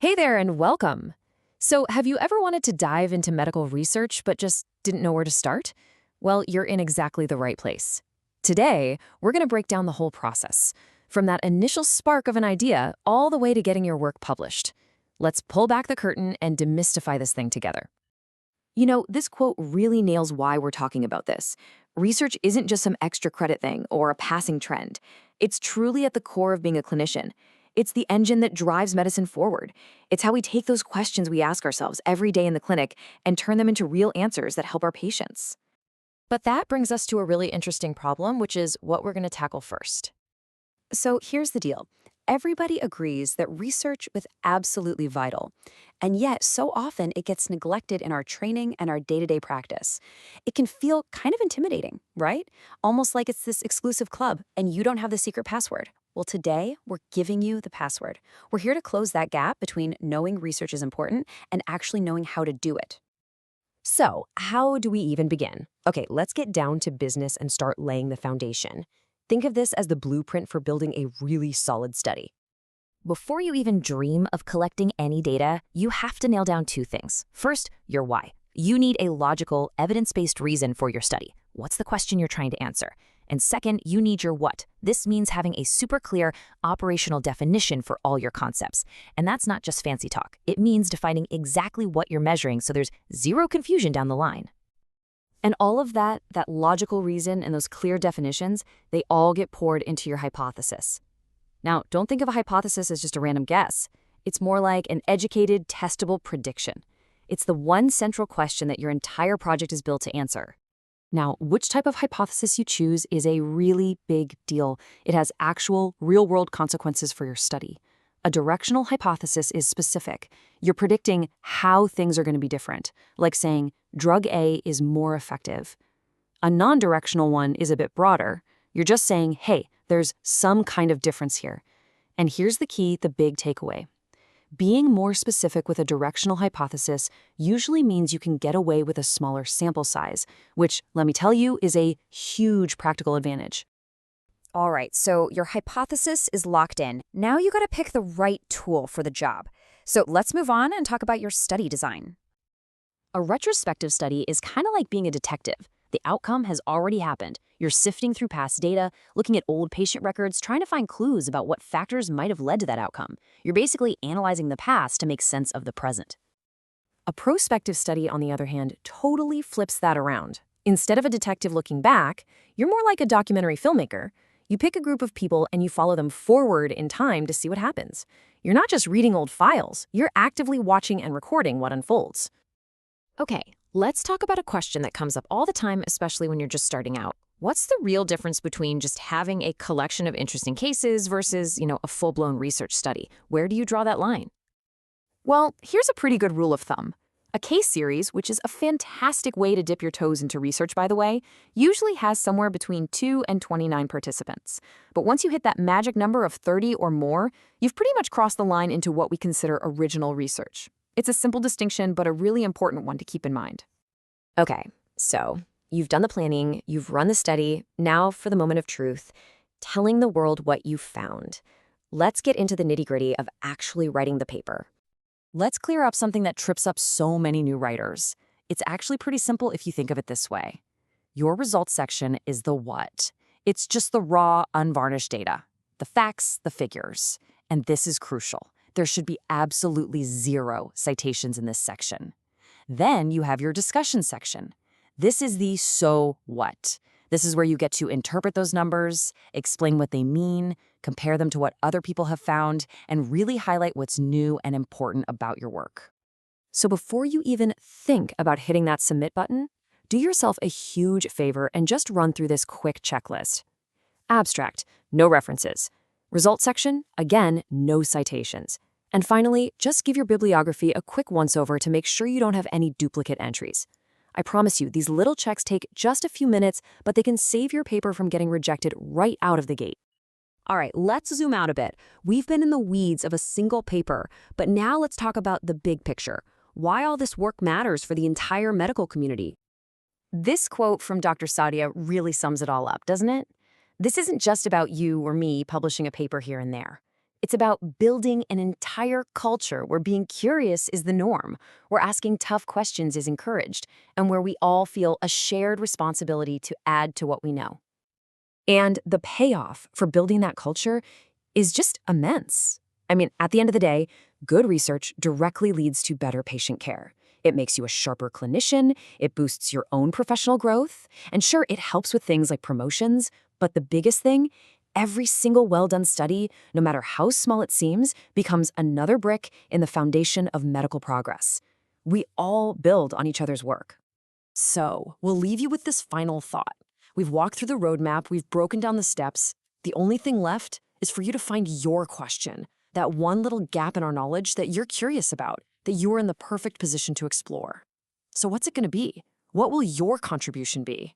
Hey there and welcome. So, have you ever wanted to dive into medical research but just didn't know where to start? Well, you're in exactly the right place. Today, we're going to break down the whole process, from that initial spark of an idea all the way to getting your work published. Let's pull back the curtain and demystify this thing together. This quote really nails why we're talking about this. Research isn't just some extra credit thing or a passing trend. It's truly at the core of being a clinician. It's the engine that drives medicine forward. It's how we take those questions we ask ourselves every day in the clinic and turn them into real answers that help our patients. But that brings us to a really interesting problem, which is what we're going to tackle first. So here's the deal. Everybody agrees that research is absolutely vital, and yet so often it gets neglected in our training and our day-to-day practice. It can feel kind of intimidating, right? Almost like it's this exclusive club and you don't have the secret password. Well, today we're giving you the password. We're here to close that gap between knowing research is important and actually knowing how to do it. So, how do we even begin? Okay, let's get down to business and start laying the foundation. Think of this as the blueprint for building a really solid study. Before you even dream of collecting any data, you have to nail down two things. First, your why. You need a logical, evidence-based reason for your study. What's the question you're trying to answer? And second, you need your what. This means having a super clear operational definition for all your concepts. And that's not just fancy talk. It means defining exactly what you're measuring so there's zero confusion down the line. And all of that logical reason and those clear definitions, they all get poured into your hypothesis. Now, don't think of a hypothesis as just a random guess. It's more like an educated, testable prediction. It's the one central question that your entire project is built to answer. Now, which type of hypothesis you choose is a really big deal. It has actual, real-world consequences for your study. A directional hypothesis is specific. You're predicting how things are going to be different, like saying, drug A is more effective. A non-directional one is a bit broader. You're just saying, hey, there's some kind of difference here. And here's the key, the big takeaway. Being more specific with a directional hypothesis usually means you can get away with a smaller sample size, which, let me tell you, is a huge practical advantage. All right, so your hypothesis is locked in. Now you got to pick the right tool for the job. So let's move on and talk about your study design. A retrospective study is kind of like being a detective. The outcome has already happened. You're sifting through past data, looking at old patient records, trying to find clues about what factors might have led to that outcome. You're basically analyzing the past to make sense of the present. A prospective study, on the other hand, totally flips that around. Instead of a detective looking back, you're more like a documentary filmmaker. You pick a group of people and you follow them forward in time to see what happens. You're not just reading old files, you're actively watching and recording what unfolds. Okay, let's talk about a question that comes up all the time, especially when you're just starting out. What's the real difference between just having a collection of interesting cases versus, a full-blown research study? Where do you draw that line? Well, here's a pretty good rule of thumb. A case series, which is a fantastic way to dip your toes into research, by the way, usually has somewhere between 2 and 29 participants. But once you hit that magic number of 30 or more, you've pretty much crossed the line into what we consider original research. It's a simple distinction, but a really important one to keep in mind. Okay, so you've done the planning, you've run the study, now for the moment of truth, telling the world what you found. Let's get into the nitty-gritty of actually writing the paper. Let's clear up something that trips up so many new writers. It's actually pretty simple if you think of it this way. Your results section is the what. It's just the raw, unvarnished data, the facts, the figures. And this is crucial. There should be absolutely zero citations in this section. Then you have your discussion section. This is the so what. This is where you get to interpret those numbers, explain what they mean, compare them to what other people have found, and really highlight what's new and important about your work. So before you even think about hitting that submit button, do yourself a huge favor and just run through this quick checklist. Abstract, no references. Results section, again, no citations. And finally, just give your bibliography a quick once-over to make sure you don't have any duplicate entries. I promise you, these little checks take just a few minutes, but they can save your paper from getting rejected right out of the gate. All right, let's zoom out a bit. We've been in the weeds of a single paper, but now let's talk about the big picture. Why all this work matters for the entire medical community. This quote from Dr. Sadia really sums it all up, doesn't it? This isn't just about you or me publishing a paper here and there. It's about building an entire culture where being curious is the norm, where asking tough questions is encouraged, and where we all feel a shared responsibility to add to what we know. And the payoff for building that culture is just immense. I mean, at the end of the day, good research directly leads to better patient care. It makes you a sharper clinician, it boosts your own professional growth, and sure, it helps with things like promotions, but the biggest thing, every single well-done study, no matter how small it seems, becomes another brick in the foundation of medical progress. We all build on each other's work. So, we'll leave you with this final thought. We've walked through the roadmap, we've broken down the steps. The only thing left is for you to find your question, that one little gap in our knowledge that you're curious about, that you're in the perfect position to explore. So what's it going to be? What will your contribution be?